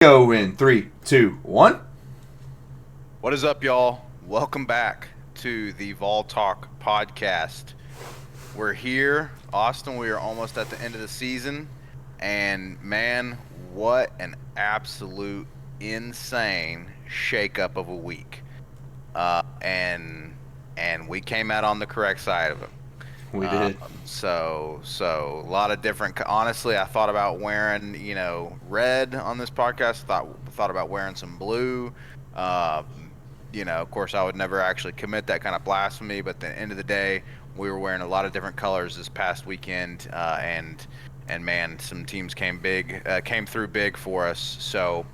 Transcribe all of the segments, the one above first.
Go in 3, 2, 1. What is up, y'all? Welcome back to the Vol Talk podcast. We're here, Austin. We are almost at the end of the season, and man, what an absolute insane shakeup of a week. And we came out on the correct side of it. We did. So a lot of different. Honestly, I thought about wearing, red on this podcast. Thought about wearing some blue. Uh, of course, I would never actually commit that kind of blasphemy. But at the end of the day, we were wearing a lot of different colors this past weekend, and man, some teams came through big for us. So.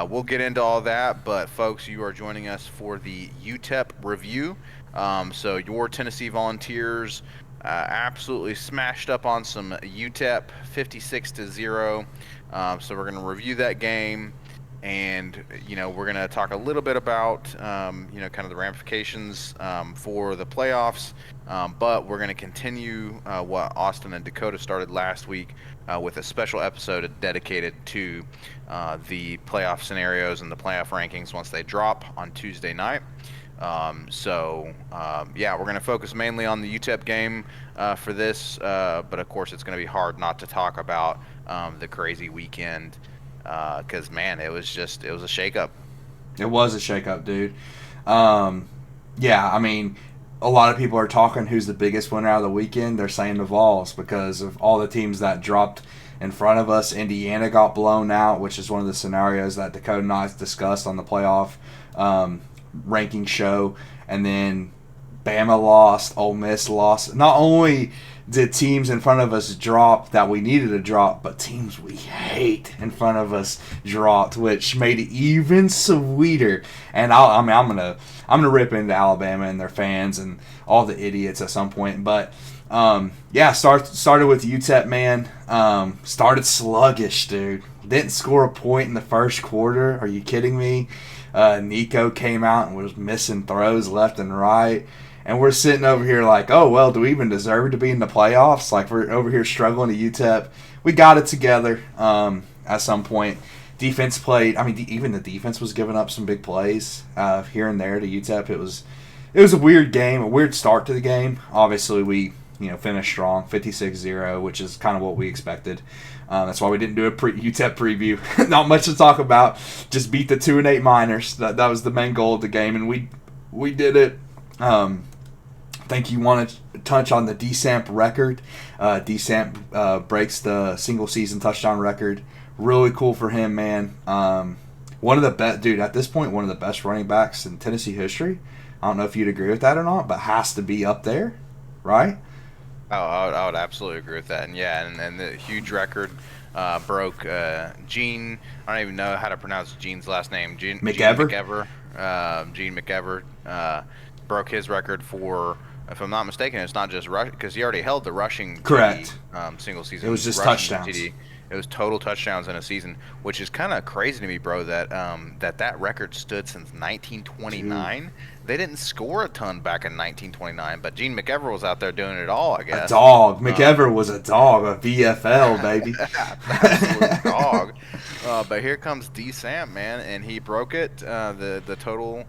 We'll get into all that, but folks, you are joining us for the UTEP review. So your Tennessee Volunteers absolutely smashed up on some UTEP 56-0. So we're going to review that game, and we're going to talk a little bit about kind of the ramifications for the playoffs. But we're going to continue what Austin and Dakota started last week with a special episode dedicated to the playoff scenarios and the playoff rankings once they drop on Tuesday night. We're going to focus mainly on the UTEP game for this, but of course it's going to be hard not to talk about the crazy weekend because, man, it was a shakeup. It was a shakeup, dude. I mean, a lot of people are talking who's the biggest winner out of the weekend. They're saying the Vols because of all the teams that dropped in front of us. Indiana got blown out, which is one of the scenarios that Dakota and I discussed on the playoff ranking show. And then Bama lost, Ole Miss lost. Not only did teams in front of us drop that we needed to drop, but teams we hate in front of us dropped, which made it even sweeter. And I'm gonna rip into Alabama and their fans and all the idiots at some point. But started with UTEP, man. Started sluggish, dude. Didn't score a point in the first quarter. Are you kidding me? Nico came out and was missing throws left and right. And we're sitting over here like, oh, well, do we even deserve to be in the playoffs? Like, we're over here struggling to UTEP. We got it together at some point. Defense played. I mean, even the defense was giving up some big plays here and there to UTEP. It was a weird game, a weird start to the game. Obviously, we finished strong, 56-0, which is kind of what we expected. That's why we didn't do a UTEP preview. Not much to talk about. Just beat the 2-8 Miners. That was the main goal of the game, and we did it. I think you want to touch on the DSAMP record. DSAMP breaks the single season touchdown record. Really cool for him, man. One of the best, dude. At this point, one of the best running backs in Tennessee history. I don't know if you'd agree with that or not, but has to be up there, right? Oh, I would absolutely agree with that. And and the huge record broke Gene. I don't even know how to pronounce Gene's last name. Gene McEver. Gene McEver broke his record for, if I'm not mistaken, it's not just rush because he already held the rushing correct single season. It was just touchdowns. TD. It was total touchdowns in a season, which is kind of crazy to me, bro. That record stood since 1929. Dude. They didn't score a ton back in 1929, but Gene McEver was out there doing it all, I guess. A dog. McEver was a dog, a VFL, baby. Absolute dog. But here comes DSAMP, man, and he broke it. The total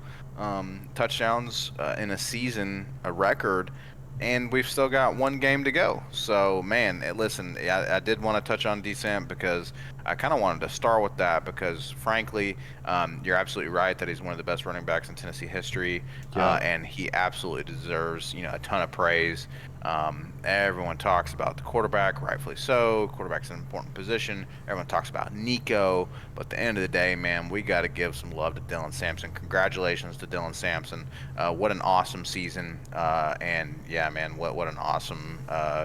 touchdowns in a season, a record. And we've still got one game to go. So, man, listen, I did want to touch on DSAMP because I kind of wanted to start with that because, frankly, you're absolutely right that he's one of the best running backs in Tennessee history, and he absolutely deserves, a ton of praise. Everyone talks about the quarterback, rightfully so. Quarterback's an important position. Everyone talks about Nico, but at the end of the day, man, we got to give some love to Dylan Sampson. Congratulations to Dylan Sampson. What an awesome season, and yeah, man, what an awesome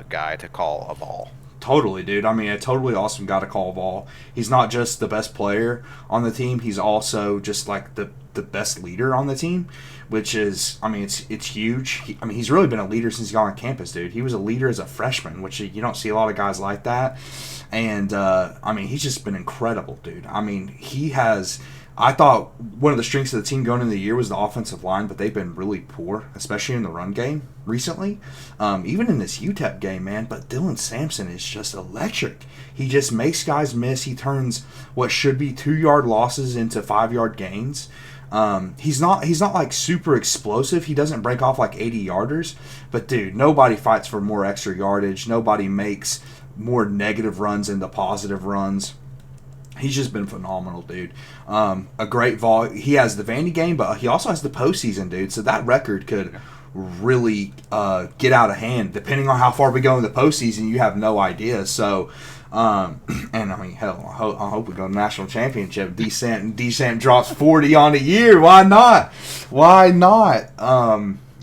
guy to call a ball. Totally, dude. I mean, a totally awesome guy to call a ball. He's not just the best player on the team. He's also just like the best leader on the team, which is, I mean, it's huge. He's really been a leader since he got on campus, dude. He was a leader as a freshman, which you don't see a lot of guys like that. And, he's just been incredible, dude. I mean, he has I thought one of the strengths of the team going into the year was the offensive line, but they've been really poor, especially in the run game recently. Even in this UTEP game, man. But Dylan Sampson is just electric. He just makes guys miss. He turns what should be 2-yard losses into 5-yard gains. He's not like super explosive. He doesn't break off like 80-yarders. But dude, nobody fights for more extra yardage. Nobody makes more negative runs into positive runs. He's just been phenomenal, dude. A great Vol. He has the Vandy game, but he also has the postseason, dude. So that record could really get out of hand. Depending on how far we go in the postseason, you have no idea. So, and I mean, hell, I hope we go to national championship. D-Samp drops 40 on a year. Why not? Why not?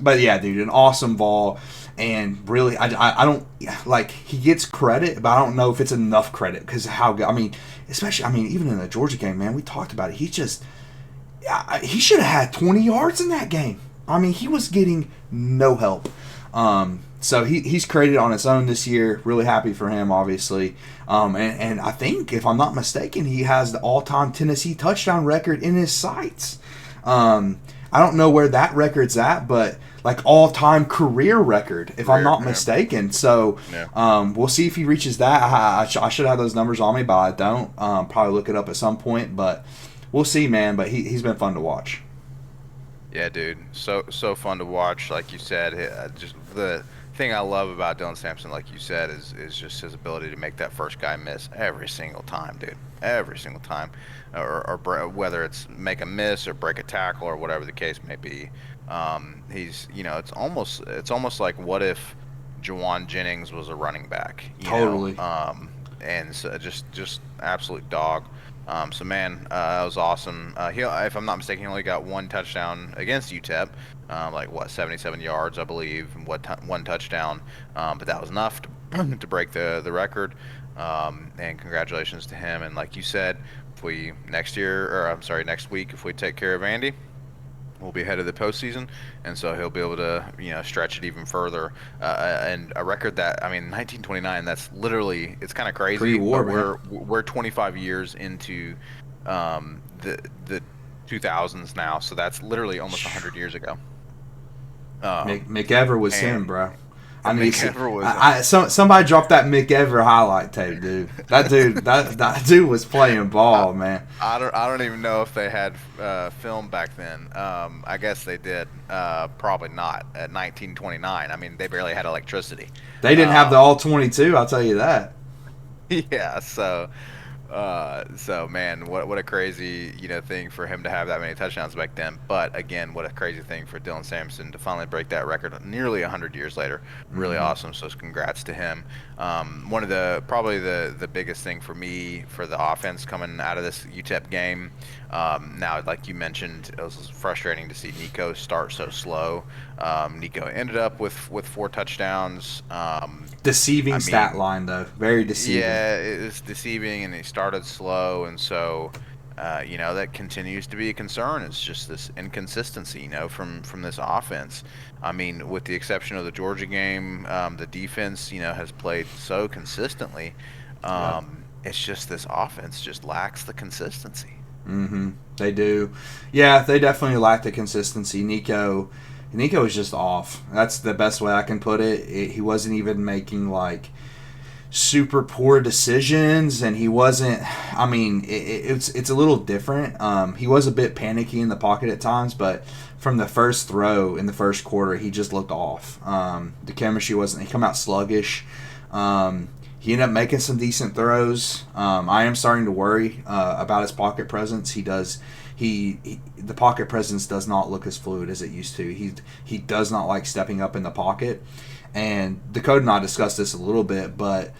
But yeah, dude, an awesome Vol. And really, I don't like, he gets credit, but I don't know if it's enough credit because how good. I mean, especially, I mean, even in the Georgia game, man, we talked about it. He just, he should have had 20 yards in that game. I mean, he was getting no help. So he's created on his own this year. Really happy for him, obviously. And I think, if I'm not mistaken, he has the all-time Tennessee touchdown record in his sights. I don't know where that record's at, but like all-time career record, if I'm not mistaken. So we'll see if he reaches that. I should have those numbers on me, but I don't. Probably look it up at some point, but we'll see, man. But he's been fun to watch. Yeah, dude. So fun to watch. Like you said, just the thing I love about Dylan Sampson, like you said, is just his ability to make that first guy miss every single time, dude. Every single time, or whether it's make a miss or break a tackle or whatever the case may be. He's, it's almost like, what if Jawan Jennings was a running back? Totally. And so just absolute dog. So man, that was awesome. If I'm not mistaken, he only got one touchdown against UTEP, 77 yards, I believe, and one touchdown. But that was enough to break the record. And congratulations to him. And like you said, if we next week, if we take care of Andy, we'll be ahead of the postseason, and so he'll be able to, stretch it even further. And a record that, 1929. That's literally, it's kind of crazy. Pre-war, but we're 25 years into the 2000s now, so that's literally almost 100 years ago. Mick Ever was him, bro. Somebody dropped that Mick Ever highlight tape, dude. That dude was playing ball, man. I don't even know if they had film back then. I guess they did. Probably not at 1929. I mean, they barely had electricity. They didn't have the all 22. I'll tell you that. Yeah. So man, what a crazy thing for him to have that many touchdowns back then. But again, what a crazy thing for Dylan Sampson to finally break that record nearly 100 years later. Really awesome. So congrats to him. One of probably the biggest thing for me for the offense coming out of this UTEP game. Now, like you mentioned, it was frustrating to see Nico start so slow. Nico ended up with 4 touchdowns. Deceiving stat line, though. Very deceiving. Yeah, it's deceiving, and he started slow, and so that continues to be a concern. It's just this inconsistency, from this offense. I mean, with the exception of the Georgia game, the defense, has played so consistently. It's just this offense just lacks the consistency. Mm-hmm. They do. Yeah, they definitely lack the consistency. Nico is just off. That's the best way I can put it. He wasn't even making like super poor decisions, and he wasn't. I mean, it's a little different. He was a bit panicky in the pocket at times, but from the first throw in the first quarter, he just looked off. The chemistry wasn't. He come out sluggish. He ended up making some decent throws. I am starting to worry about his pocket presence. The pocket presence does not look as fluid as it used to. He does not like stepping up in the pocket. And Dakota and I discussed this a little bit, but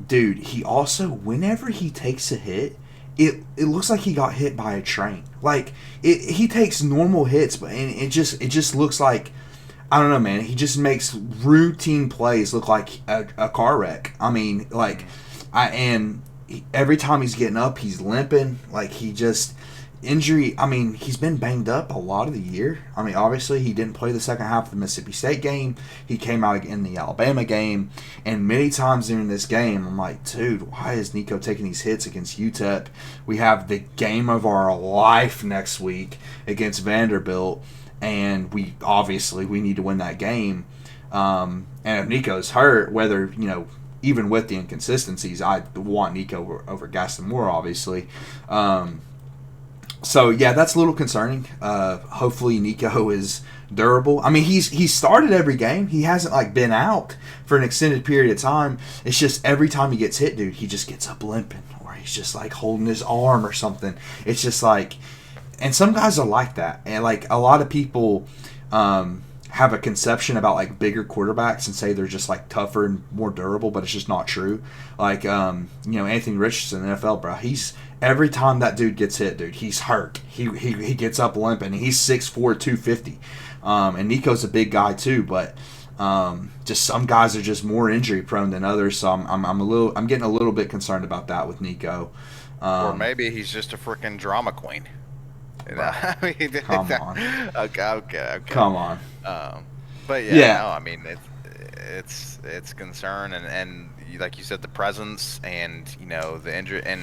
dude, he also, whenever he takes a hit, it looks like he got hit by a train. Like he takes normal hits, but it just looks like, I don't know, man. He just makes routine plays look like a car wreck. I mean, every time he's getting up, he's limping. Like injury, I mean, he's been banged up a lot of the year. I mean, obviously, he didn't play the second half of the Mississippi State game. He came out in the Alabama game. And many times during this game, I'm like, dude, why is Nico taking these hits against UTEP? We have the game of our life next week against Vanderbilt. And we need to win that game. And if Nico's hurt, whether, even with the inconsistencies, I want Nico over Gaston Moore, obviously. So yeah, that's a little concerning. Hopefully Nico is durable. I mean, he's started every game. He hasn't been out for an extended period of time. It's just every time he gets hit, dude, he just gets up limping, or he's just holding his arm or something. It's just and some guys are like that, and a lot of people have a conception about bigger quarterbacks and say they're just tougher and more durable, but it's just not true. Anthony Richardson in the NFL, bro, every time that dude gets hit, dude, he's hurt. He gets up limping. He's 6'4", 250. And Nico's a big guy too, but just some guys are just more injury prone than others. So I'm getting a little bit concerned about that with Nico. Or maybe he's just a freaking drama queen. I mean, come on. Okay. Come on. But yeah. No, I mean it's concern, and like you said, the presence and the injury, and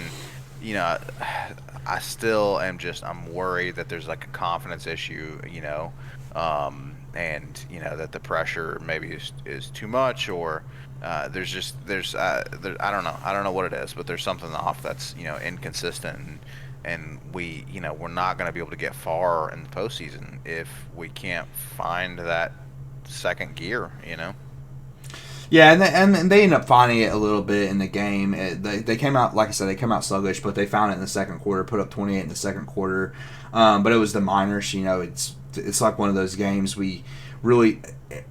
I still am I'm worried that there's a confidence issue, and that the pressure maybe is too much, or I don't know what it is, but there's something off that's inconsistent, and we're not going to be able to get far in the postseason if we can't find that second gear. Yeah, and they end up finding it a little bit in the game. They came out, like I said, they came out sluggish, but they found it in the second quarter, put up 28 in the second quarter. But it was the minors. It's like one of those games we really.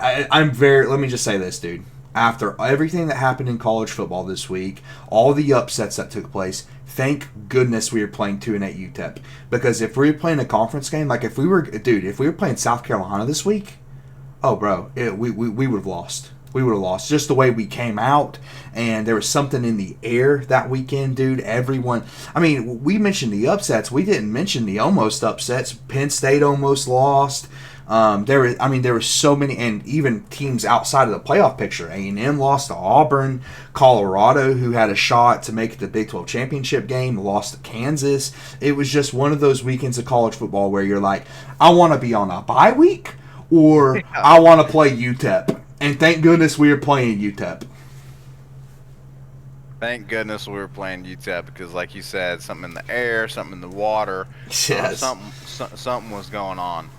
Let me just say this, dude. After everything that happened in college football this week, all the upsets that took place, thank goodness we were playing 2-8 UTEP. Because if we were playing a conference game, if we were playing South Carolina this week, oh, bro, we would have lost. We would have lost just the way we came out, and there was something in the air that weekend, dude. Everyone, I mean, we mentioned the upsets. We didn't mention the almost upsets. Penn State almost lost. There were so many, and even teams outside of the playoff picture. A&M lost to Auburn. Colorado, who had a shot to make it the Big 12 championship game, lost to Kansas. It was just one of those weekends of college football where you're like, I want to be on a bye week, or I want to play UTEP. And thank goodness we were playing UTEP. Thank goodness we were playing UTEP, because, like you said, something in the air, something in the water, yes. Something was going on,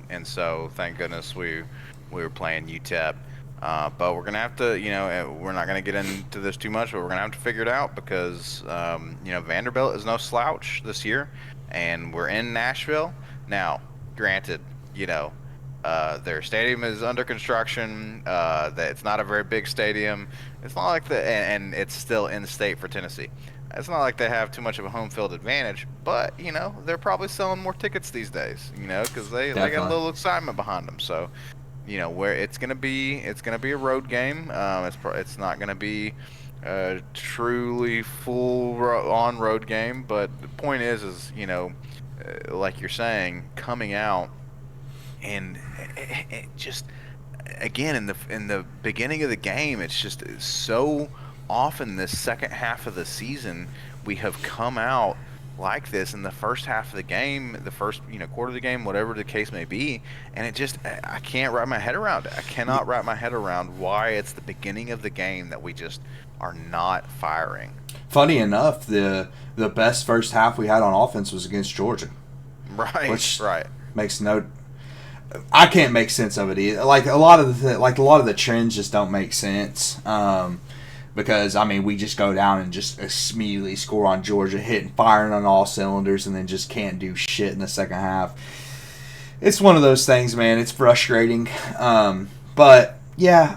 and so thank goodness we were playing UTEP. But we're gonna have to, we're not gonna get into this too much, but we're gonna have to figure it out, because Vanderbilt is no slouch this year, and we're in Nashville now. Granted, their stadium is under construction. That it's not a very big stadium. It's not like and it's still in state for Tennessee. It's not like they have too much of a home field advantage, but they're probably selling more tickets these days. Because they got a little excitement behind them. So, where it's gonna be a road game. It's not gonna be a truly full on road game. But the point is like you're saying, coming out. And it just, again, in the beginning of the game, it's just so often this second half of the season we have come out like this in the first half of the game, the first quarter of the game, whatever the case may be, and it just, I can't wrap my head around it. I cannot wrap my head around why it's the beginning of the game that we just are not firing. Funny enough, the best first half we had on offense was against Georgia. Right. Makes no. I can't make sense of it either. A lot of the trends just don't make sense. Because we just go down and just immediately score on Georgia, firing on all cylinders, and then just can't do shit in the second half. It's one of those things, man. It's frustrating. But yeah,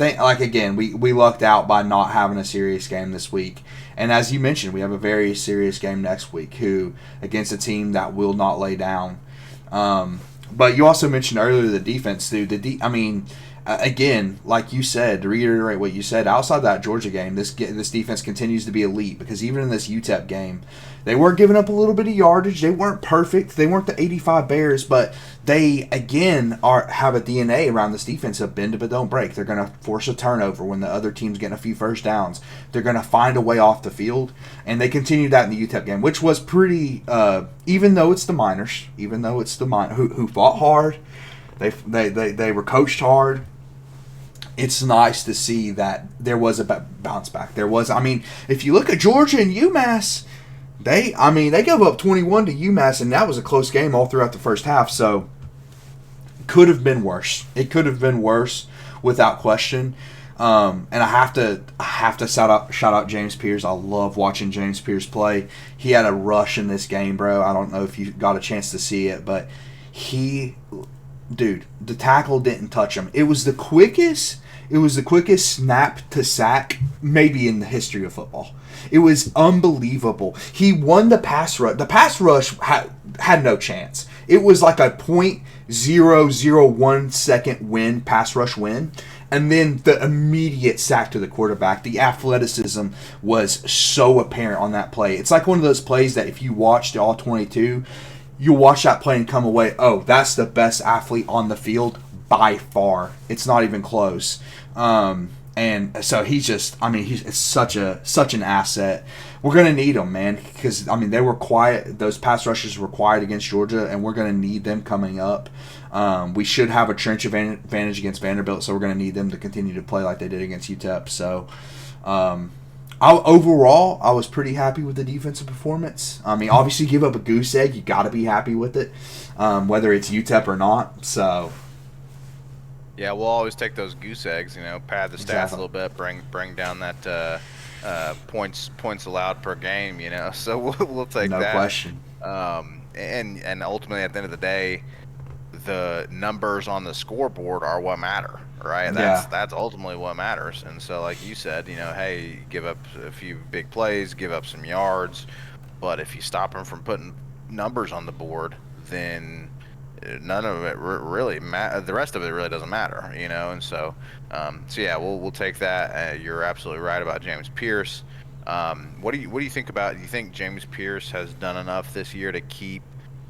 again, we lucked out by not having a serious game this week. And as you mentioned, we have a very serious game next week, against a team that will not lay down. But you also mentioned earlier the defense, dude. again, like you said, to reiterate what you said, outside that Georgia game, this defense continues to be elite because even in this UTEP game, they were giving up a little bit of yardage. They weren't perfect. They weren't the 85 Bears, but they again have a DNA around this defense of bend but don't break. They're going to force a turnover when the other team's getting a few first downs. They're going to find a way off the field, and they continued that in the UTEP game, which was pretty. Even though it's the Miners, who fought hard, they were coached hard. It's nice to see that there was a bounce back. There was, I mean, if you look at Georgia and UMass, they gave up 21 to UMass, and that was a close game all throughout the first half. So, could have been worse. It could have been worse, without question. And I have to shout out James Pierce. I love watching James Pierce play. He had a rush in this game, bro. I don't know if you got a chance to see it, but the tackle didn't touch him. It was the quickest snap to sack maybe in the history of football. It was unbelievable. He won the pass rush. The pass rush had no chance. It was like a .001 second pass rush win. And then the immediate sack to the quarterback. The athleticism was so apparent on that play. It's like one of those plays that if you watched all 22, you'll watch that play and come away, oh, that's the best athlete on the field by far. It's not even close. And so he's such an asset. We're going to need him, man, because, they were quiet. Those pass rushers were quiet against Georgia, and we're going to need them coming up. We should have a trench advantage against Vanderbilt, so we're going to need them to continue to play like they did against UTEP. So, overall, I was pretty happy with the defensive performance. Obviously, give up a goose egg, you got to be happy with it, whether it's UTEP or not. So, yeah, we'll always take those goose eggs. Pad the stats exactly. a little bit, bring down that points allowed per game. So we'll take that. No question. And ultimately, at the end of the day, the numbers on the scoreboard are what matter, right? That's ultimately what matters. And so, like you said, hey, give up a few big plays, give up some yards, but if you stop them from putting numbers on the board, then none of it really the rest of it really doesn't matter, And so, yeah, we'll take that. You're absolutely right about James Pierce. What do you think about? Do you think James Pierce has done enough this year to keep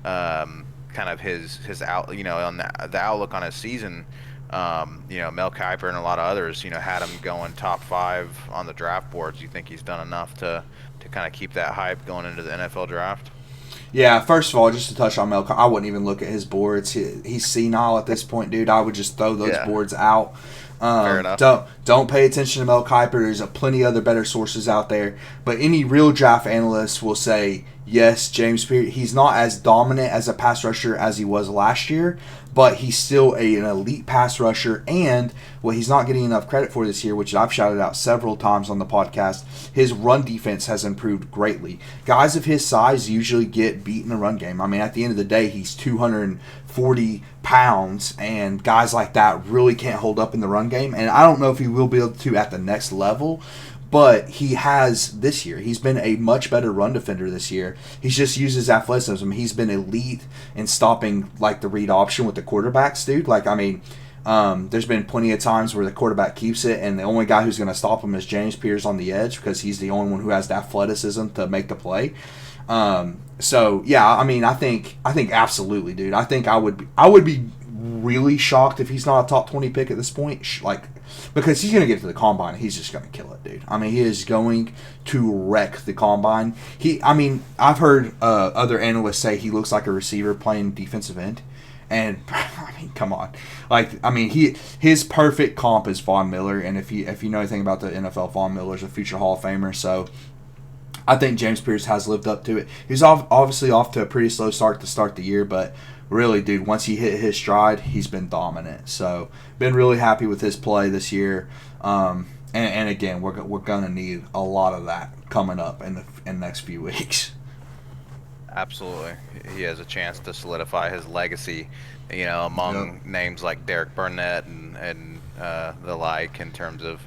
kind of his out, on the outlook on his season? Mel Kiper and a lot of others, had him going top 5 on the draft boards. Do you think he's done enough to kind of keep that hype going into the NFL draft? Yeah, first of all, just to touch on Mel, I wouldn't even look at his boards. He's senile at this point, dude. I would just throw those boards out. Fair enough. Don't pay attention to Mel Kiper. There's plenty other better sources out there. But any real draft analyst will say, yes, James Pierce, he's not as dominant as a pass rusher as he was last year, but he's still an elite pass rusher. And what he's not getting enough credit for this year, which I've shouted out several times on the podcast, his run defense has improved greatly. Guys of his size usually get beat in the run game. At the end of the day, he's 240 pounds, and guys like that really can't hold up in the run game. And I don't know if he will be able to at the next level, but he has this year. He's been a much better run defender this year. He's just used his athleticism. He's been elite in stopping the read option with the quarterbacks, dude. There's been plenty of times where the quarterback keeps it, and the only guy who's going to stop him is James Pierce on the edge because he's the only one who has the athleticism to make the play. So yeah, I think absolutely, dude. I think I would be really shocked if he's not a top 20 pick at this point, because he's going to get to the combine and he's just going to kill it, dude. He is going to wreck the combine. I've heard other analysts say he looks like a receiver playing defensive end. And come on, his perfect comp is Von Miller, and if you know anything about the NFL, Von Miller's a future Hall of Famer. So I think James Pierce has lived up to it. He's obviously off to a pretty slow start to start the year, but really, dude, once he hit his stride, he's been dominant. So been really happy with his play this year. And again, we're gonna need a lot of that coming up in the next few weeks. Absolutely. He has a chance to solidify his legacy, among names like Derek Burnett and the like, in terms of,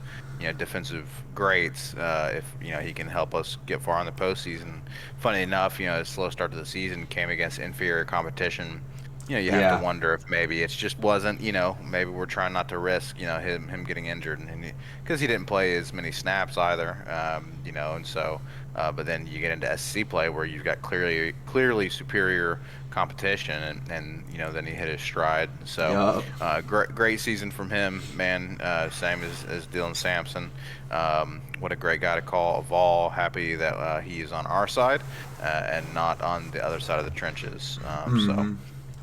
defensive greats. If, he can help us get far in the postseason. Funny enough, his slow start to the season came against inferior competition You have to Yeah. wonder if maybe it just wasn't, maybe we're trying not to risk, him getting injured, and because he didn't play as many snaps either, and so, but then you get into SC play where you've got clearly superior competition, and then he hit his stride. So, Yup. great season from him, man. Same as Dylan Sampson. What a great guy to call a Vol. Happy that he is on our side and not on the other side of the trenches. So Mm-hmm.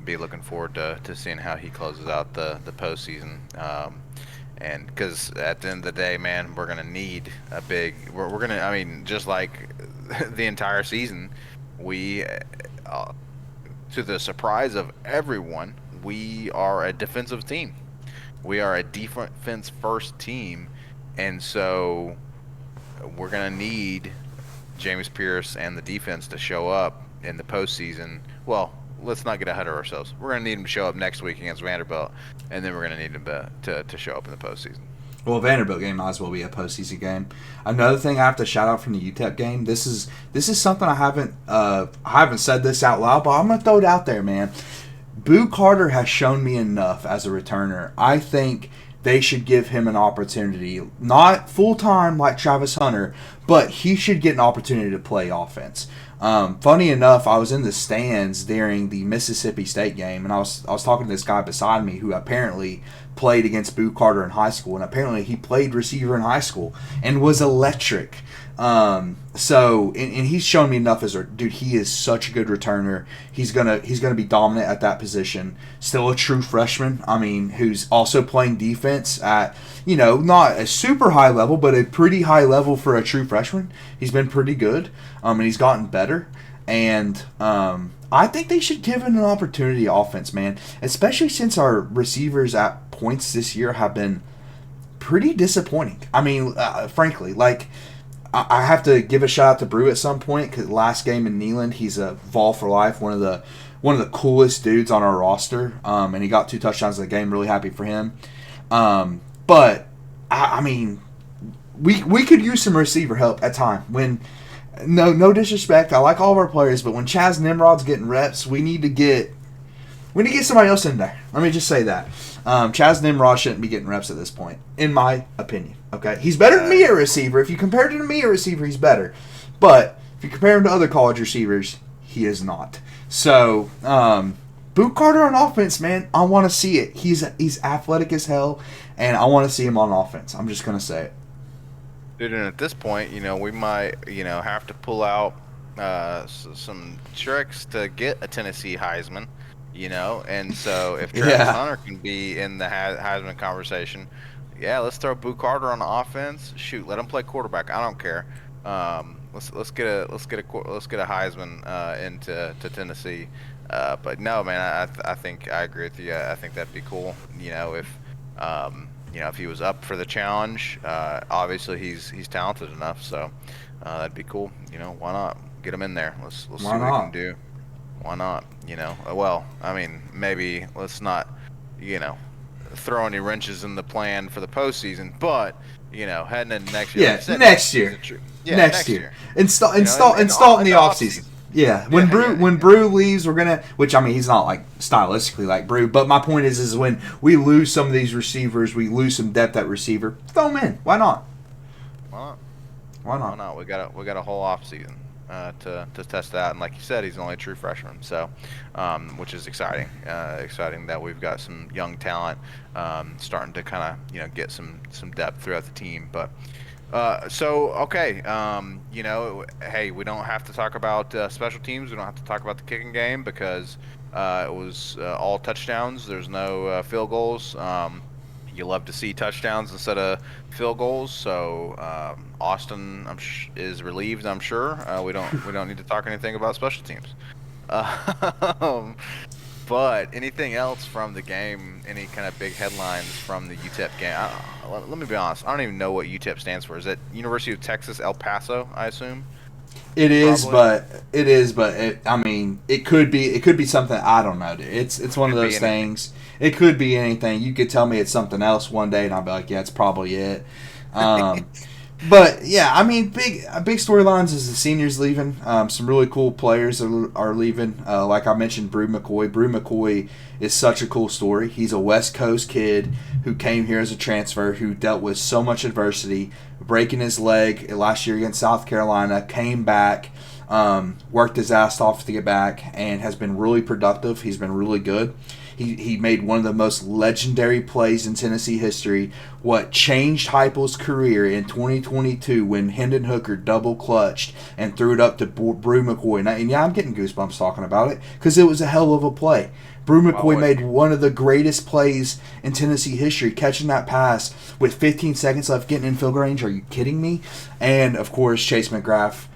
be looking forward to seeing how he closes out the postseason. And because at the end of the day, man, we're gonna need a big. We're gonna. I mean, just like the entire season, we, to the surprise of everyone, we are a defensive team. We are a defense first team, and so we're gonna need James Pierce and the defense to show up in the postseason. Well, let's not get ahead of ourselves. We're going to need him to show up next week against Vanderbilt, and then we're going to need him to show up in the postseason. Well, Vanderbilt game might as well be a postseason game. Another thing I have to shout out from the UTEP game. This is something I haven't said this out loud, but I'm gonna throw it out there, man. Boo Carter has shown me enough as a returner. I think they should give him an opportunity, not full time like Travis Hunter, but he should get an opportunity to play offense. Funny enough, I was in the stands during the Mississippi State game, and I was talking to this guy beside me who apparently played against Boo Carter in high school, and apparently he played receiver in high school and was electric. And he's shown me enough as a dude. He is such a good returner. He's gonna be dominant at that position. Still a true freshman. I mean, who's also playing defense at not a super high level, but a pretty high level for a true freshman. He's been pretty good, and he's gotten better. And I think they should give him an opportunity offense, man. Especially since our receivers at points this year have been pretty disappointing. I mean, frankly, like I have to give a shout out to Brew at some point because last game in Neyland, he's a Vol for life, one of the coolest dudes on our roster, and he got 2 touchdowns in the game. Really happy for him. But I mean, we could use some receiver help at time when. No disrespect. I like all of our players, but when Chaz Nimrod's getting reps, we need to get somebody else in there. Let me just say that. Chaz Nimrod shouldn't be getting reps at this point, in my opinion. Okay, he's better than me at receiver. If you compare him to me at receiver, he's better. But if you compare him to other college receivers, he is not. So, Boot Carter on offense, man, I want to see it. He's athletic as hell, and I want to see him on offense. I'm just gonna say it. Dude, and at this point, we might, have to pull out some tricks to get a Tennessee Heisman, and so if Travis Hunter can be in the Heisman conversation, yeah, let's throw Boo Carter on the offense. Shoot, let him play quarterback. I don't care. Let's get a Heisman into Tennessee. But no, man, I think I agree with you. I think that'd be cool. If he was up for the challenge, obviously he's talented enough, so that'd be cool. Why not get him in there? Let's see what he can do. Why not? Well, I mean, maybe let's not, throw any wrenches in the plan for the postseason, but heading into next year. Yeah, next year. Next year. Install in the offseason. Yeah, when Brew leaves, we're gonna. Which I mean, he's not like stylistically like Brew, but my point is when we lose some of these receivers, we lose some depth at receiver. Throw him in. Why not? Why not? We got a whole offseason to test that, and like you said, he's only a true freshman, so which is exciting. Exciting that we've got some young talent starting to kind of get some depth throughout the team, but. Okay, hey, we don't have to talk about special teams. We don't have to talk about the kicking game because it was all touchdowns. There's no field goals. You love to see touchdowns instead of field goals. So Austin is relieved, I'm sure. We don't need to talk anything about special teams. But anything else from the game? Any kind of big headlines from the UTEP game? Let me be honest. I don't even know what UTEP stands for. Is it University of Texas El Paso? I assume. It is, but I mean, it could be something I don't know. Dude. It's one of those things. It could be anything. You could tell me it's something else one day, and I'll be like, yeah, it's probably it. But yeah, I mean, big storylines is the seniors leaving. Some really cool players are leaving. Like I mentioned, Brew McCoy. Brew McCoy is such a cool story. He's a West Coast kid who came here as a transfer, who dealt with so much adversity, breaking his leg last year against South Carolina, came back, worked his ass off to get back, and has been really productive. He's been really good. He made one of the most legendary plays in Tennessee history. What changed Heupel's career in 2022 when Hendon Hooker double clutched and threw it up to Brew McCoy. And yeah, I'm getting goosebumps talking about it because it was a hell of a play. Brew McCoy made one of the greatest plays in Tennessee history, catching that pass with 15 seconds left, getting in field goal range. Are you kidding me? And of course, Chase McGrath.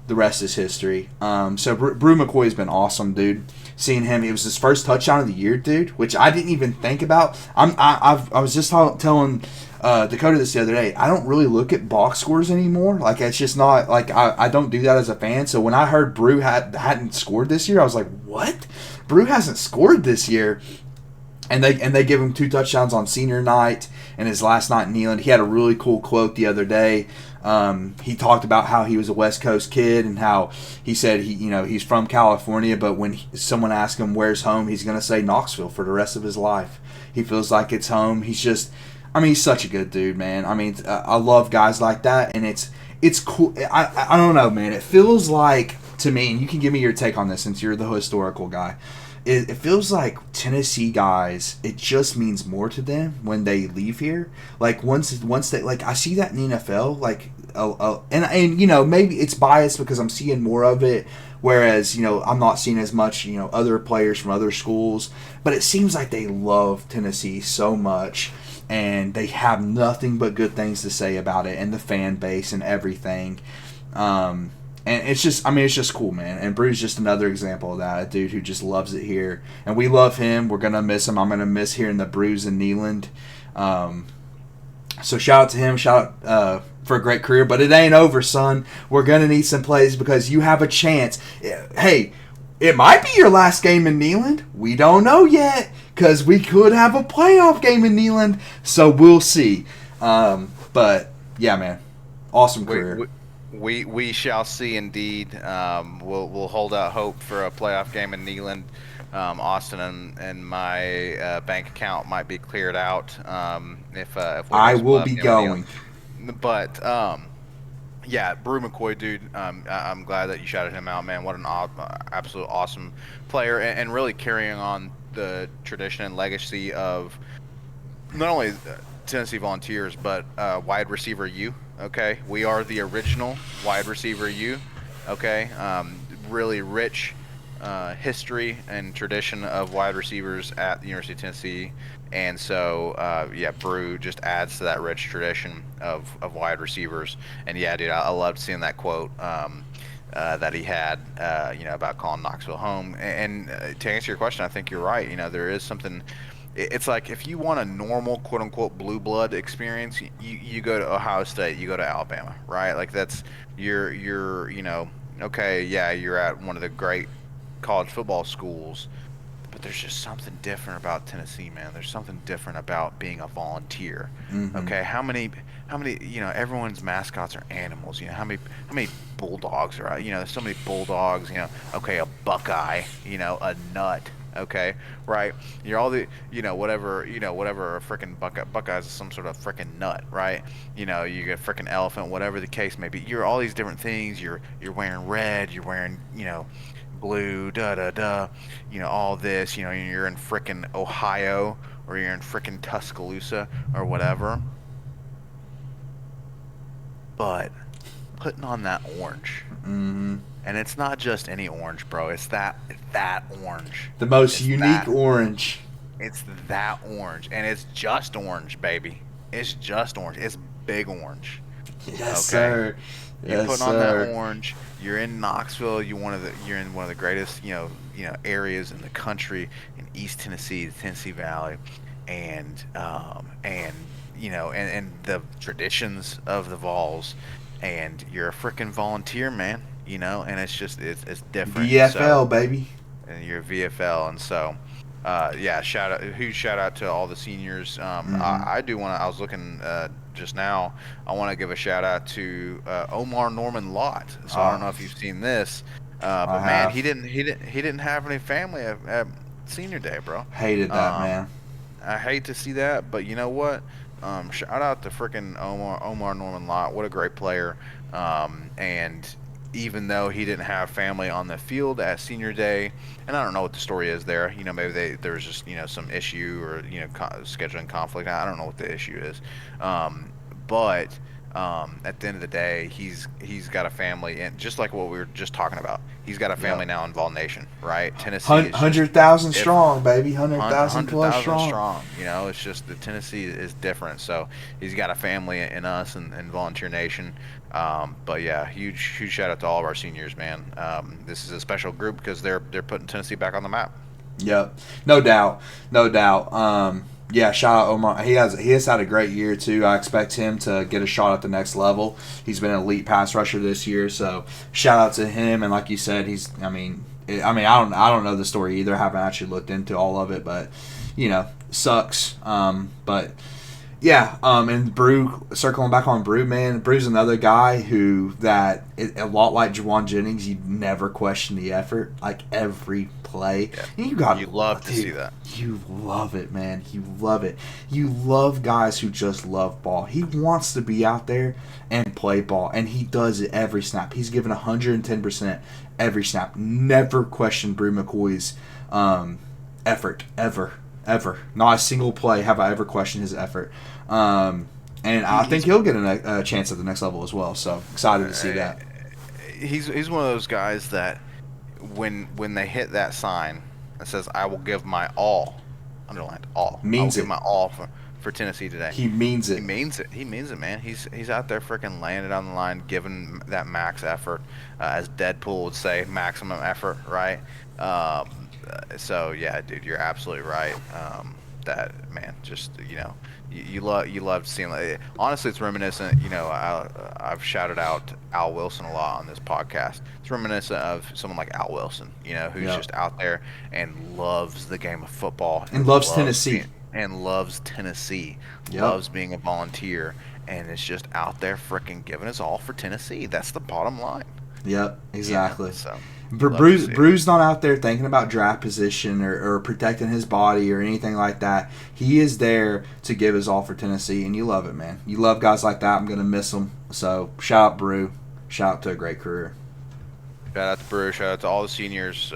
The rest is history. So Brew McCoy has been awesome, dude. Seeing him, it was his first touchdown of the year, dude, which I didn't even think about. I was just telling Dakota this the other day. I don't really look at box scores anymore. Like it's just not like I don't do that as a fan. So when I heard Brew hadn't scored this year, I was like, what? Brew hasn't scored this year. And they give him 2 touchdowns on senior night and his last night in Neyland. He had a really cool quote the other day. He talked about how he was a West Coast kid and how he said he's from California, but when someone asks him where's home, he's going to say Knoxville for the rest of his life. He feels like it's home. He's such a good dude, man. I mean, I love guys like that, and it's cool. I don't know, man. It feels like to me, and you can give me your take on this since you're the historical guy. It feels like Tennessee guys, it just means more to them when they leave here. Like once they like, I see that in the NFL. Like, and maybe it's biased because I'm seeing more of it. Whereas I'm not seeing as much other players from other schools. But it seems like they love Tennessee so much, and they have nothing but good things to say about it and the fan base and everything. And it's just cool, man. And Brew's just another example of that. A dude who just loves it here. And we love him. We're going to miss him. I'm going to miss hearing the Brews in Neyland. So shout out to him. Shout out for a great career. But it ain't over, son. We're going to need some plays because you have a chance. Hey, it might be your last game in Neyland. We don't know yet because we could have a playoff game in Neyland. So we'll see. But, yeah, man. Awesome career. We shall see indeed. We'll hold out hope for a playoff game in Neyland. Austin and my bank account might be cleared out if I will be going. But yeah, Brew McCoy, dude. I'm glad that you shouted him out, man. What an absolute awesome player, and really carrying on the tradition and legacy of not only Tennessee Volunteers but wide receiver U. Okay, we are the original wide receiver U. Okay, really rich history and tradition of wide receivers at the University of Tennessee, and so yeah, Brew just adds to that rich tradition of wide receivers. And yeah, dude, I loved seeing that quote that he had, about calling Knoxville home. And to answer your question, I think you're right. There is something. It's like if you want a normal quote unquote blue blood experience, you go to Ohio State, you go to Alabama, right? Like that's you're okay, yeah, you're at one of the great college football schools, but there's just something different about Tennessee, man. There's something different about being a volunteer. Mm-hmm. Okay, how many everyone's mascots are animals. How many bulldogs are out? There's so many bulldogs. Okay, a Buckeye. A nut. Okay, right? You're all the, whatever a freaking Buckeyes is some sort of freaking nut, right? You get freaking elephant, whatever the case may be. You're all these different things. You're wearing red. You're wearing, blue. All this. You're in freaking Ohio or you're in freaking Tuscaloosa or whatever. But putting on that orange. Mm-hmm. And it's not just any orange, bro. It's that orange. The most unique orange. It's that orange. And it's just orange, baby. It's just orange. It's big orange. Yes, sir. You're putting on that orange. You're in Knoxville. You're in one of the greatest, areas in the country, in East Tennessee, the Tennessee Valley, and the traditions of the Vols, and you're a freaking volunteer, man. And it's just it's different. VFL, baby. And you're VFL, and so Yeah, huge shout out to all the seniors. Mm-hmm. I do want to. I was looking just now. I want to give a shout out to Omar Norman Lott. So I don't Oh, know if you've seen this, I but man, have he didn't have any family at senior day, bro. hated that, Um, man. I hate to see that, but you know what? Shout out to freaking Omar Norman Lott. What a great player. And even though he didn't have family on the field at senior day, and I don't know what the story is there. You know, maybe there was just some issue or scheduling conflict. I don't know what the issue is. But at the end of the day, he's got a family, and just like what we were just talking about, he's got a family Yep. now in Vol Nation, right? Tennessee is just 100,000 different. strong, baby. 100,000 Hundred plus thousand strong. strong. It's just the Tennessee is different. So he's got a family in us and Volunteer Nation. But yeah, huge shout out to all of our seniors, man. This is a special group because they're putting Tennessee back on the map. Yep, no doubt, no doubt. Yeah, shout out Omar. He has had a great year too. I expect him to get a shot at the next level. He's been an elite pass rusher this year, so shout out to him. And like you said, he's. I don't know the story either. I haven't actually looked into all of it, but sucks. But yeah, and Brew, circling back on Brew, man. Brew's another guy who a lot like Juwan Jennings, you never question the effort, like every play. Yeah, And you got you love to see dude, that. you love it, man. You love it. You love guys who just love ball. He wants to be out there and play ball, and he does it every snap. He's given 110% every snap. Never question Brew McCoy's effort ever. Not a single play have I ever questioned his effort. And I think he'll get a chance at the next level as well. So excited to see Uh, that. he's one of those guys that when they hit that sign that says "I will give my all," underlined all. I will Means give it. my all for Tennessee today. He means He it. means it. He means it, man. He's out there freaking laying it on the line, giving that max effort, as Deadpool would say, maximum effort, right? So yeah, dude, you're absolutely right. That man, just you love seeing. Like, honestly, it's reminiscent. I've shouted out Al Wilson a lot on this podcast. It's reminiscent of someone like Al Wilson, who's Yep. just out there and loves the game of football And and loves loves Tennessee. loves Tennessee, Yep. loves being a volunteer, and is just out there freaking giving us all for Tennessee. That's the bottom line. Yep. Exactly. So you love to Bruce, see it. Bruce not out there thinking about draft position or protecting his body or anything like that. He is there to give his all for Tennessee, and you love it, man. You love guys like that. I'm gonna miss them. So shout out Brew. Shout out to a great career. Shout out to Brew. Shout out to all the seniors.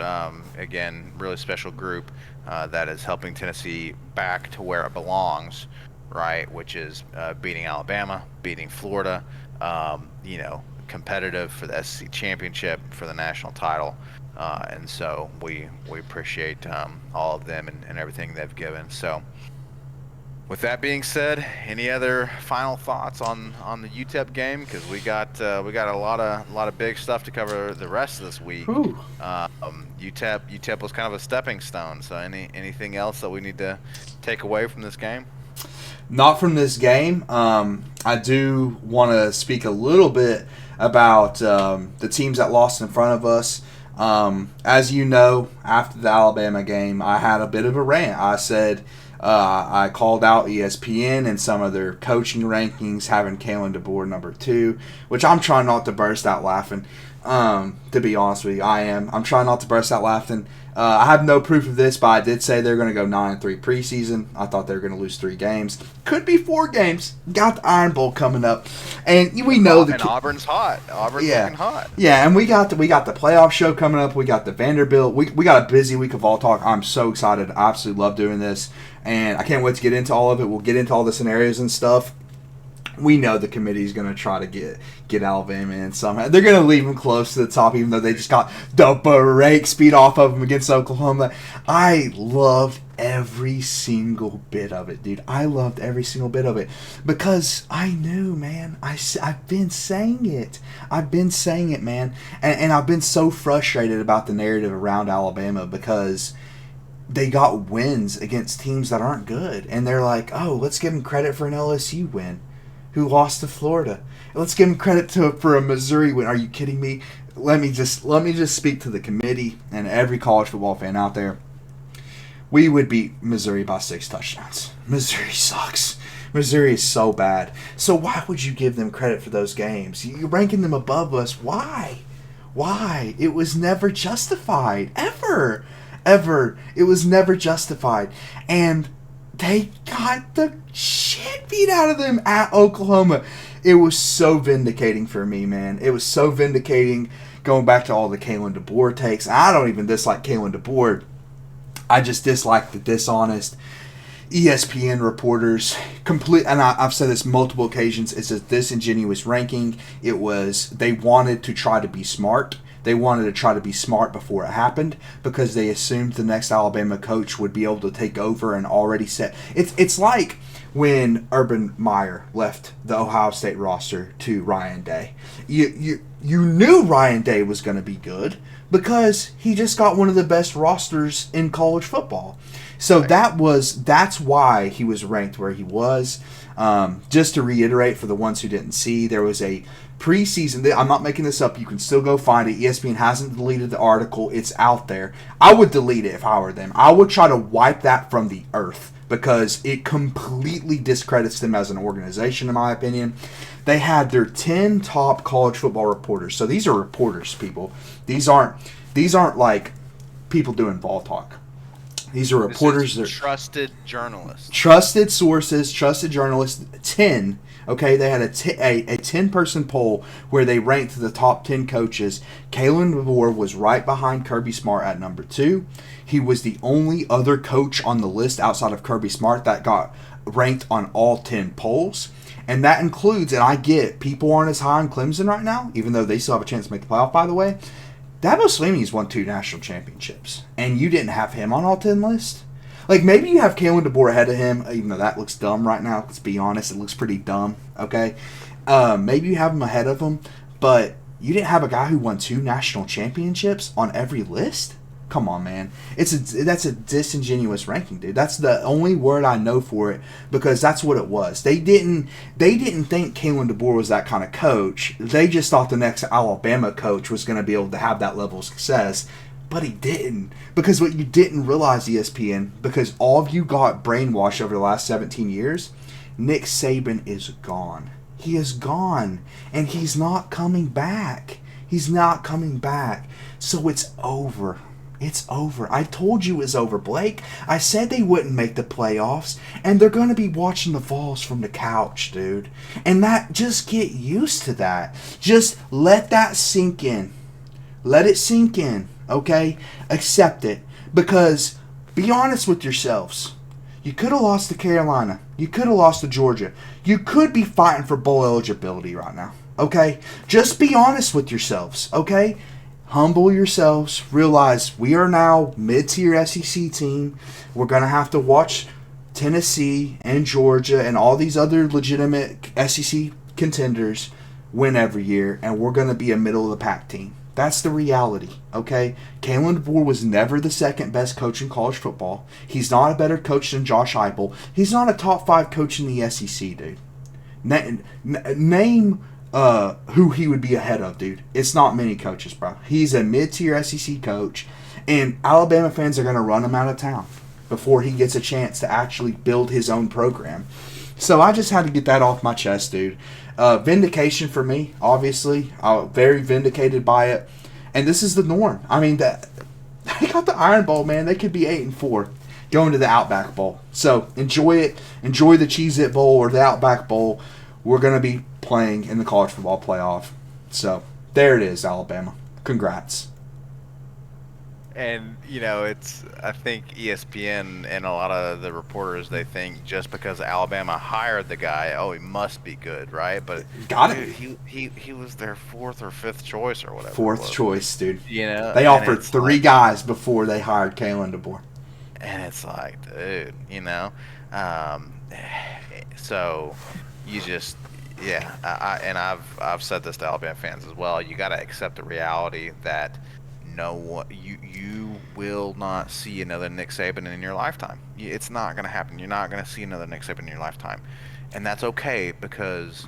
Again, really special group that is helping Tennessee back to where it belongs, right? Which is beating Alabama, beating Florida. Competitive for the SEC championship, for the national title. And so we appreciate all of them and everything they've given. So with that being said, any other final thoughts on the UTEP game? Because we got a lot of big stuff to cover the rest of this week. Whew. UTEP was kind of a stepping stone. So anything else that we need to take away from this game? Not from this game. I do want to speak a little bit about the teams that lost in front of us. As you know, after the Alabama game, I had a bit of a rant. I said I called out ESPN and some of their coaching rankings, having Kalen DeBoer number 2, which I'm trying not to burst out laughing. To be honest with you, I am. I'm trying not to burst out laughing. I have no proof of this, but I did say they're going to go 9-3 preseason. I thought they were going to lose 3 games. Could be 4 games. Got the Iron Bowl coming up, and we know And Auburn's hot. Auburn's looking hot. Yeah, and we got the playoff show coming up. We got the Vanderbilt. We got a busy week of all talk. I'm so excited. I absolutely love doing this, and I can't wait to get into all of it. We'll get into all the scenarios and stuff. We know the committee is going to try to get Alabama in somehow. They're going to leave them close to the top, even though they just got the brake speed off of them against Oklahoma. I loved every single bit of it, dude. I loved every single bit of it because I knew, man. I've been saying it. Man. And I've been so frustrated about the narrative around Alabama because they got wins against teams that aren't good. And they're like, oh, let's give them credit for an LSU win who lost to Florida. Let's give them credit for a Missouri win. Are you kidding me? Let me just speak to the committee and every college football fan out there. we would beat Missouri by 6 touchdowns. Missouri sucks. Missouri is so bad. So why would you give them credit for those games? You're ranking them above us. Why? Why? It was never justified. Ever. Ever. It was never justified. And they got the shit beat out of them at Oklahoma. It was so vindicating for me, man. It was so vindicating going back to all the Kalen DeBoer takes. I don't even dislike Kalen DeBoer. I just dislike the dishonest ESPN reporters. And I've said this multiple occasions. It's a disingenuous ranking. It was, they wanted to try to be smart. They wanted to try to be smart before it happened because they assumed the next Alabama coach would be able to take over and already set. It's like when Urban Meyer left the Ohio State roster to Ryan Day. You knew Ryan Day was going to be good because he just got one of the best rosters in college football. So that's why he was ranked where he was. Just to reiterate for the ones who didn't see, there was a preseason. I'm not making this up. You can still go find it. ESPN hasn't deleted the article. It's out there. I would delete it if I were them. I would try to wipe that from the earth because it completely discredits them as an organization, in my opinion. They had their 10 top college football reporters. So these are reporters, people. These aren't like people doing ball talk. These are reporters. They're trusted journalists. Trusted sources, trusted journalists. 10. Okay, they had a 10-person poll where they ranked the top 10 coaches. Kalen DeBoer was right behind Kirby Smart at number 2. He was the only other coach on the list outside of Kirby Smart that got ranked on all 10 polls. And that includes, and I get, people aren't as high on Clemson right now, even though they still have a chance to make the playoff, by the way. Dabo Swinney's won 2 national championships, and you didn't have him on all 10 lists? Like, maybe you have Kalen DeBoer ahead of him, even though that looks dumb right now. Let's be honest, it looks pretty dumb, okay? Maybe you have him ahead of him, but you didn't have a guy who won 2 national championships on every list? Come on, man. That's a disingenuous ranking, dude. That's the only word I know for it because that's what it was. They didn't think Kalen DeBoer was that kind of coach. They just thought the next Alabama coach was going to be able to have that level of success. But he didn't. Because what you didn't realize, ESPN, because all of you got brainwashed over the last 17 years, Nick Saban is gone. He is gone. And he's not coming back. He's not coming back. So it's over. It's over. I told you it was over, Blake. I said they wouldn't make the playoffs, and they're going to be watching the Vols from the couch, dude. And just get used to that. Just let that sink in. Let it sink in, okay? Accept it. Because, be honest with yourselves. You could have lost to Carolina. You could have lost to Georgia. You could be fighting for bowl eligibility right now, okay? Just be honest with yourselves, okay? Humble yourselves. Realize we are now mid-tier SEC team. We're going to have to watch Tennessee and Georgia and all these other legitimate SEC contenders win every year, and we're going to be a middle-of-the-pack team. That's the reality, okay? Kalen DeBoer was never the second best coach in college football. He's not a better coach than Josh Heupel. He's not a top 5 coach in the SEC, dude. Name who he would be ahead of, dude. It's not many coaches, bro. He's a mid-tier SEC coach, and Alabama fans are going to run him out of town before he gets a chance to actually build his own program. So I just had to get that off my chest, dude. Vindication for me, obviously. Very vindicated by it. And this is the norm. I mean, they got the Iron Bowl, man. They could be 8-4 going to the Outback Bowl. So enjoy it. Enjoy the Cheez-It Bowl or the Outback Bowl. We're going to be playing in the college football playoff. So there it is, Alabama. Congrats. And, I think ESPN and a lot of the reporters, they think just because Alabama hired the guy, he must be good, right? But got it. Dude, he was their 4th or 5th choice or whatever. 4th choice, dude. They offered 3 guys before they hired Kalen DeBoer. And it's like, dude, so you just, I've said this to Alabama fans as well. You got to accept the reality that you will not see another Nick Saban in your lifetime. It's not going to happen. You're not going to see another Nick Saban in your lifetime, and that's okay because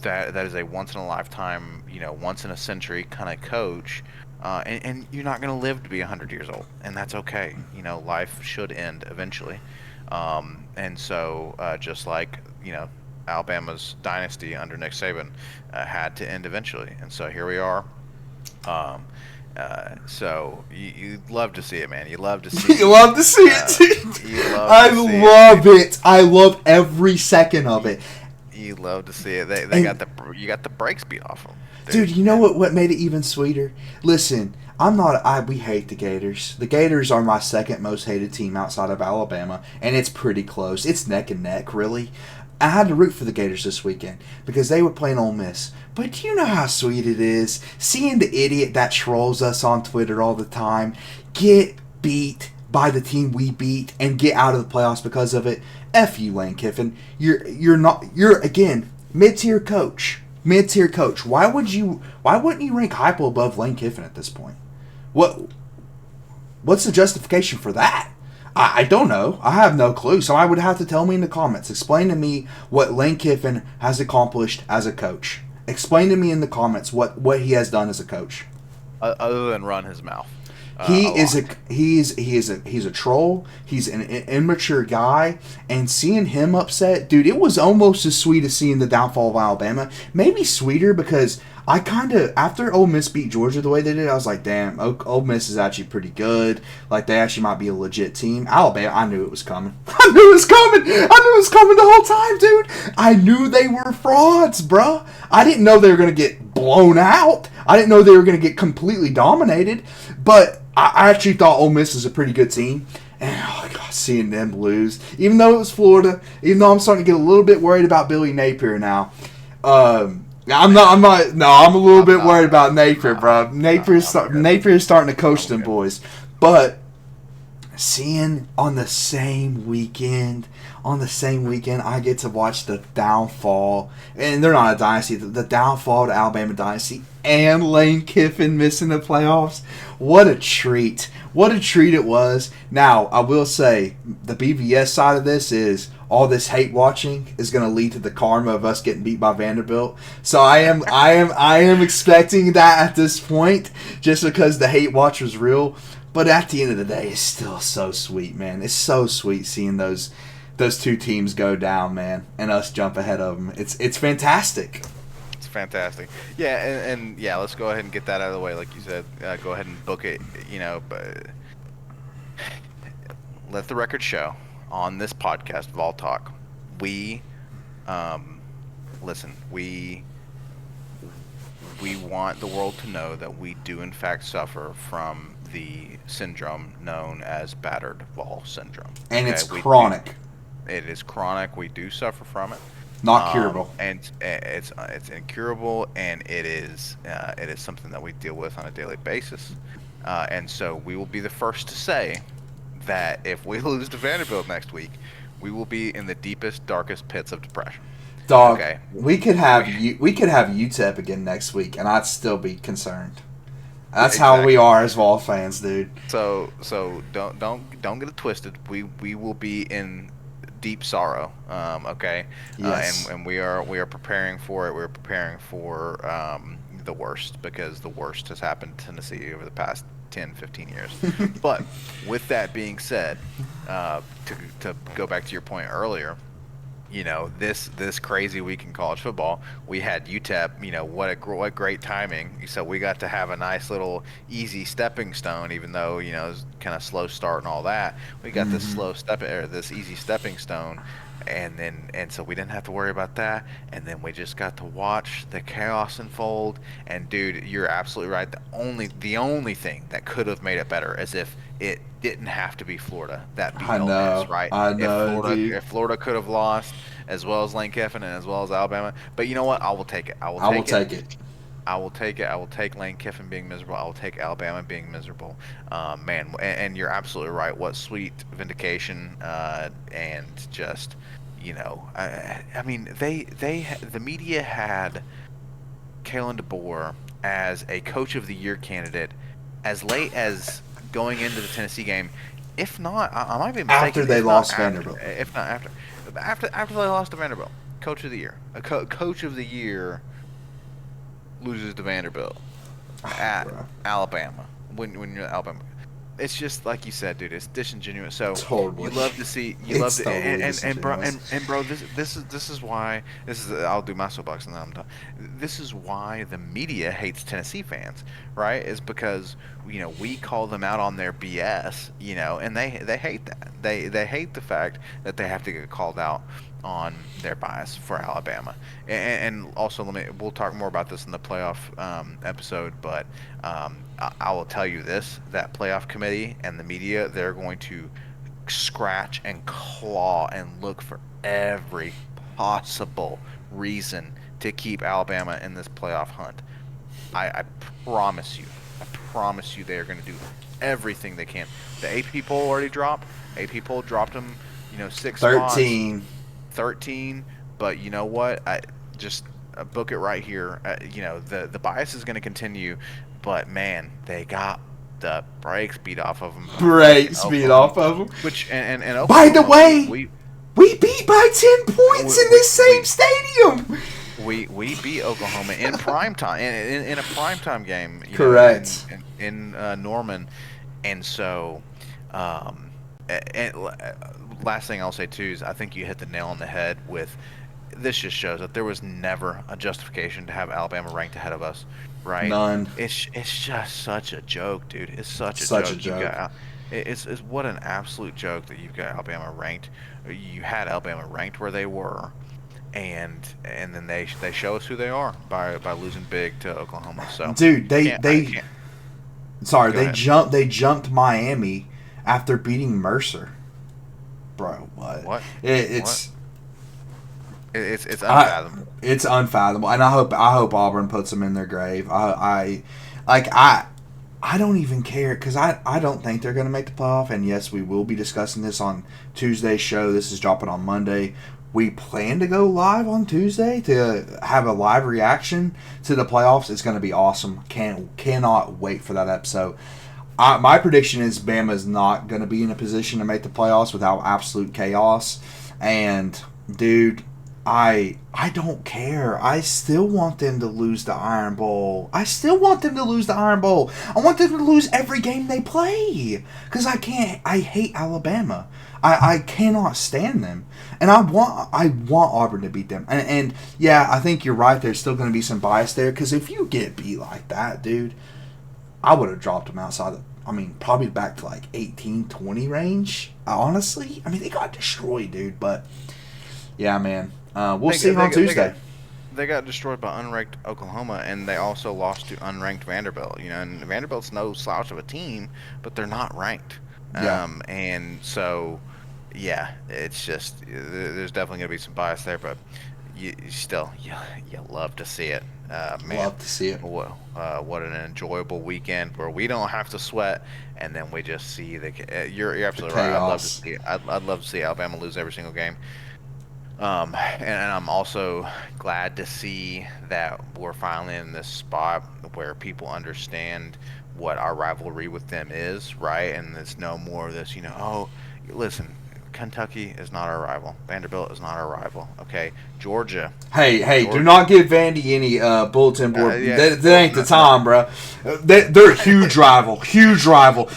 that is a once in a lifetime, once in a century kind of coach. and you're not going to live to be 100 years old, and that's okay. Life should end eventually. And so, just like, Alabama's dynasty under Nick Saban had to end eventually. And so here we are. Um, so you'd love to see it, man. You love to see You love to see it. You love I to see love it. I love every second of it. You love to see it. They got you got the brakes beat off them. Dude, you know what made it even sweeter? Listen, we hate the Gators. The Gators are my second most hated team outside of Alabama, and it's pretty close. It's neck and neck, really. I had to root for the Gators this weekend because they were playing Ole Miss. But do you know how sweet it is seeing the idiot that trolls us on Twitter all the time get beat by the team we beat and get out of the playoffs because of it? F you, Lane Kiffin. You're again mid-tier coach. Mid-tier coach. Why wouldn't you rank Heupel above Lane Kiffin at this point? What's the justification for that? I don't know. I have no clue. So I would have to tell me in the comments. Explain to me what Lane Kiffin has accomplished as a coach. Explain to me in the comments what he has done as a coach. Other than run his mouth. He's a troll. He's an immature guy, and seeing him upset, dude, it was almost as sweet as seeing the downfall of Alabama. Maybe sweeter because I kind of, after Ole Miss beat Georgia the way they did, I was like, damn, Ole Miss is actually pretty good. Like, they actually might be a legit team. Alabama, I knew it was coming. I knew it was coming the whole time, dude. I knew they were frauds, bruh. I didn't know they were going to get blown out. I didn't know they were going to get completely dominated. But I actually thought Ole Miss is a pretty good team. And, oh, God, seeing them lose. Even though it was Florida, even though I'm starting to get a little bit worried about Billy Napier now. I'm a little bit worried about Napier, bro. Napier's starting to coach them boys. But seeing on the same weekend, I get to watch the downfall, and they're not a dynasty, the downfall to Alabama dynasty, and Lane Kiffin missing the playoffs. What a treat. What a treat it was. Now, I will say, the BVS side of this is all this hate watching is going to lead to the karma of us getting beat by Vanderbilt. So I am expecting that at this point, just because the hate watch was real. But at the end of the day, it's still so sweet, man. It's so sweet seeing those two teams go down, man, and us jump ahead of them. It's fantastic. It's fantastic. Yeah, and yeah, let's go ahead and get that out of the way. Like you said, go ahead and book it. But let the record show on this podcast, Vol Talk, we want the world to know that we do in fact suffer from the syndrome known as battered Vol syndrome. And it's chronic. It is chronic. We do suffer from it. Not curable. And it's incurable, and it is something that we deal with on a daily basis. And so we will be the first to say that if we lose to Vanderbilt next week, we will be in the deepest, darkest pits of depression. Dog, okay. we could have UTEP again next week, and I'd still be concerned. That's exactly how we are as Vol fans, dude. So don't get it twisted. We will be in deep sorrow. Okay. Yes. And we are preparing for it. We're preparing for the worst, because the worst has happened in Tennessee over the past 10, 15 years. But with that being said, to go back to your point earlier, this crazy week in college football, we had UTEP. What great timing. So we got to have a nice little easy stepping stone, even though it was kind of slow start and all that. We got this easy stepping stone, and so we didn't have to worry about that. And then we just got to watch the chaos unfold. And dude, you're absolutely right. The only thing that could have made it better is if it didn't have to be Florida that beat Ole Miss, right? I know, if Florida could have lost, as well as Lane Kiffin and as well as Alabama. But you know what? I will take it. I will take it. I will take it. I will take Lane Kiffin being miserable. I will take Alabama being miserable. Man, and you're absolutely right. What sweet vindication, and just, I mean, the media had Kalen DeBoer as a Coach of the Year candidate as late as going into the Tennessee game. If not, I might be mistaken. After they lost Vanderbilt. If not after they lost to Vanderbilt, Coach of the Year. Coach of the Year loses to Vanderbilt. at Bro, Alabama. When you're at Alabama, it's just like you said, dude. It's disingenuous. So you totally. love to see, you love It's to, totally and disingenuous. bro, this is why this is. I'll do my soapbox and then I'm done. This is why the media hates Tennessee fans, right? Is because we call them out on their BS, and they hate that. They hate the fact that they have to get called out on their bias for Alabama. And also, we'll talk more about this in the playoff episode, but I will tell you this: that playoff committee and the media, they're going to scratch and claw and look for every possible reason to keep Alabama in this playoff hunt. I promise you. I promise you they are going to do everything they can. The AP poll already dropped. AP poll dropped them, 6 spots, 13. 13. But you know what? I just book it right here. The bias is going to continue, but man, they got the brakes beat off of them by Break freaking speed Oklahoma. off of them. Which and By the Oklahoma, way, we beat by 10 points in this same we stadium. we beat Oklahoma in prime time in a prime time game, Correct. in Norman, and so, and last thing I'll say too is I think you hit the nail on the head with this. Just shows that there was never a justification to have Alabama ranked ahead of us, right? None. It's just such a joke, dude. It's such a Such a joke. joke. It's what an absolute joke that you've got Alabama ranked. You had Alabama ranked where they were, and then they show us who they are by losing big to Oklahoma. So Dude, I they can't. sorry, Go ahead. they jumped Miami after beating Mercer. Bro, what? What? It's It's I, unfathomable. it's unfathomable, and I hope Auburn puts them in their grave. I don't even care because I don't think they're going to make the playoff. And yes, we will be discussing this on Tuesday's show. This is dropping on Monday. We plan to go live on Tuesday to have a live reaction to the playoffs. It's going to be awesome. Cannot wait for that episode. My prediction is Bama's not going to be in a position to make the playoffs without absolute chaos. And dude, I don't care. I still want them to lose the Iron Bowl. I still want them to lose the Iron Bowl. I want them to lose every game they play. Because I can't. I hate Alabama. I cannot stand them. And I want Auburn to beat them. And yeah, I think you're right. There's still going to be some bias there. Because if you get beat like that, dude, I would have dropped them outside of, probably back to like 18-20 range. Honestly. They got destroyed, dude. But yeah, man. We'll see on Tuesday. They got destroyed by unranked Oklahoma, and they also lost to unranked Vanderbilt. And Vanderbilt's no slouch of a team, but they're not ranked. Yeah. And so, yeah, it's just there's definitely gonna be some bias there, but you love to see it, man. Love to see it. What an enjoyable weekend where we don't have to sweat, and then we just see you're absolutely right. I'd love to see I'd love to see Alabama lose every single game. And I'm also glad to see that we're finally in this spot where people understand what our rivalry with them is, right? And it's no more of this, oh, listen, Kentucky is not our rival. Vanderbilt is not our rival. Okay, Georgia. Hey, do not give Vandy any bulletin board. That ain't the time, bro. They're a huge rival. Huge rival.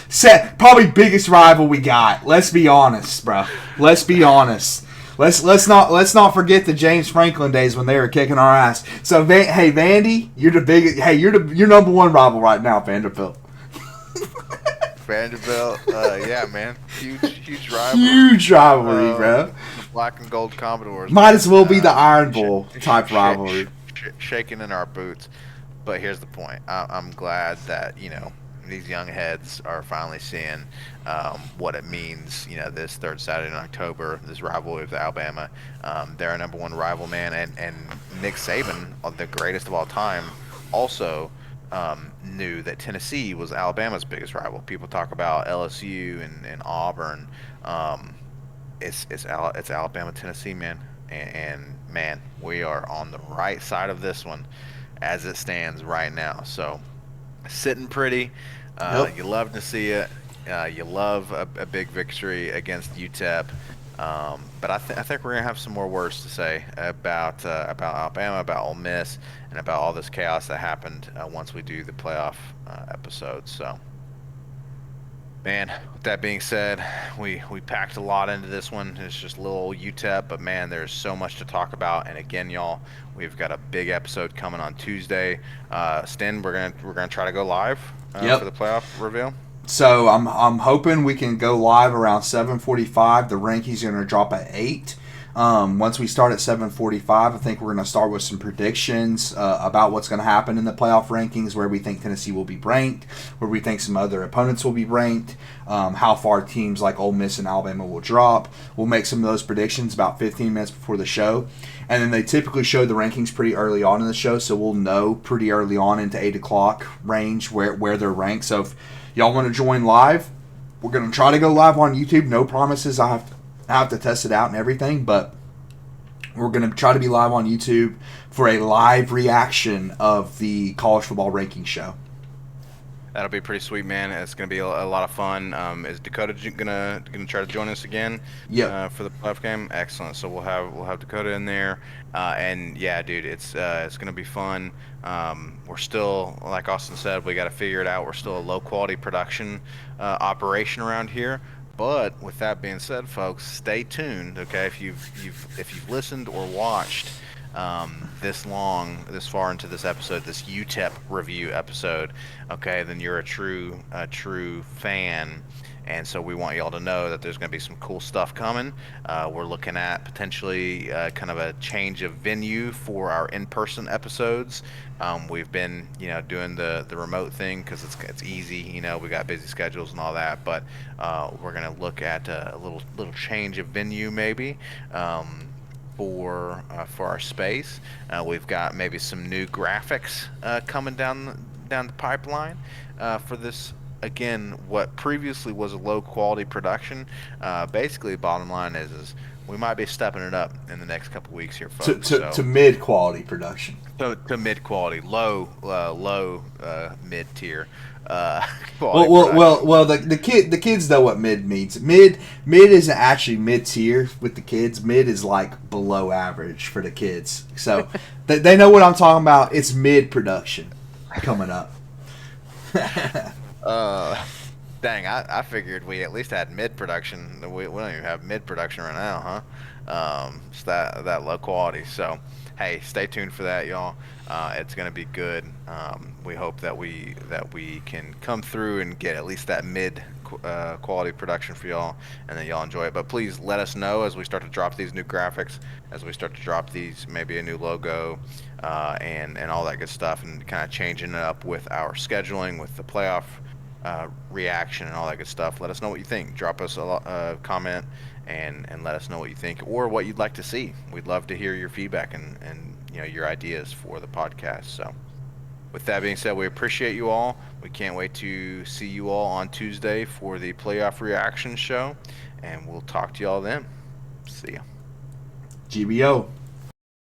Probably biggest rival we got. Let's be honest, bro. Let's be honest. Let's not forget the James Franklin days when they were kicking our ass. So hey Vandy, you're the biggest. Hey, you're number one rival right now, Vanderbilt. Vanderbilt, yeah, man, huge rival. Huge rivalry, bro. The black and gold Commodores. Might as well be the Iron Bowl type rivalry. Shaking in our boots. But here's the point. I'm glad that these young heads are finally seeing what it means. This third Saturday in October, this rivalry with Alabama. They're our number one rival, man, and Nick Saban, the greatest of all time, also knew that Tennessee was Alabama's biggest rival. People talk about LSU and Auburn. It's Alabama, Tennessee, man, and man, we are on the right side of this one as it stands right now. So sitting pretty. Yep. You love to see it. You love a big victory against UTEP. But I think we're gonna have some more words to say about Alabama, about Ole Miss, and about all this chaos that happened once we do the playoff episode. So, man, with that being said, we packed a lot into this one. It's just a little UTEP, but man, there's so much to talk about. And again, y'all, we've got a big episode coming on Tuesday. Sten, we're gonna try to go live for the Yep. playoff reveal. So I'm hoping we can go live around 7:45. The rankings are going to drop at 8. Once we start at 7:45, I think we're going to start with some predictions about what's going to happen in the playoff rankings, where we think Tennessee will be ranked, where we think some other opponents will be ranked, how far teams like Ole Miss and Alabama will drop. We'll make some of those predictions about 15 minutes before the show. And then they typically show the rankings pretty early on in the show, so we'll know pretty early on into 8 o'clock range where they're ranked. So if y'all want to join live, we're going to try to go live on YouTube. No promises. I have to test it out and everything, but we're going to try to be live on YouTube for a live reaction of the college football ranking show. That'll be pretty sweet, man. It's gonna be a lot of fun. Is Dakota gonna try to join us again Yep. for the playoff game? Excellent. So we'll have Dakota in there, and yeah, dude, it's gonna be fun. We're still, like Austin said, we got to figure it out. We're still a low quality production operation around here. But with that being said, folks, stay tuned. Okay, if you've listened or watched this far into this episode, this UTEP review episode, okay, then you're a true fan. And so we want y'all to know that there's going to be some cool stuff coming. We're looking at potentially kind of a change of venue for our in-person episodes. We've been, doing the remote thing because it's easy. We got busy schedules and all that. But we're going to look at a little change of venue maybe. For our space. We've got maybe some new graphics coming down the pipeline for this. Again, what previously was a low quality production. Basically, bottom line is we might be stepping it up in the next couple weeks here, To, folks. to, So to mid quality production. to mid quality, low mid tier Well, quality well, well, production. well. The kids know what mid means. Mid isn't actually mid tier with the kids. Mid is like below average for the kids. So they know what I'm talking about. It's mid production coming up. Uh, Dang, I figured we at least had mid production. We don't even have mid production right now, huh? It's that low quality. So, hey, stay tuned for that, y'all. It's gonna be good. We hope that we can come through and get at least that mid quality production for y'all, and then y'all enjoy it. But please let us know as we start to drop these new graphics, as we start to drop these maybe a new logo, and all that good stuff, and kind of changing it up with our scheduling, with the playoff reaction and all that good stuff. Let us know what you think. Drop us a comment and let us know what you think or what you'd like to see. We'd love to hear your feedback and your ideas for the podcast. So with that being said, we appreciate you all. We can't wait to see you all on Tuesday for the playoff reaction show, and we'll talk to y'all then. See ya. GBO.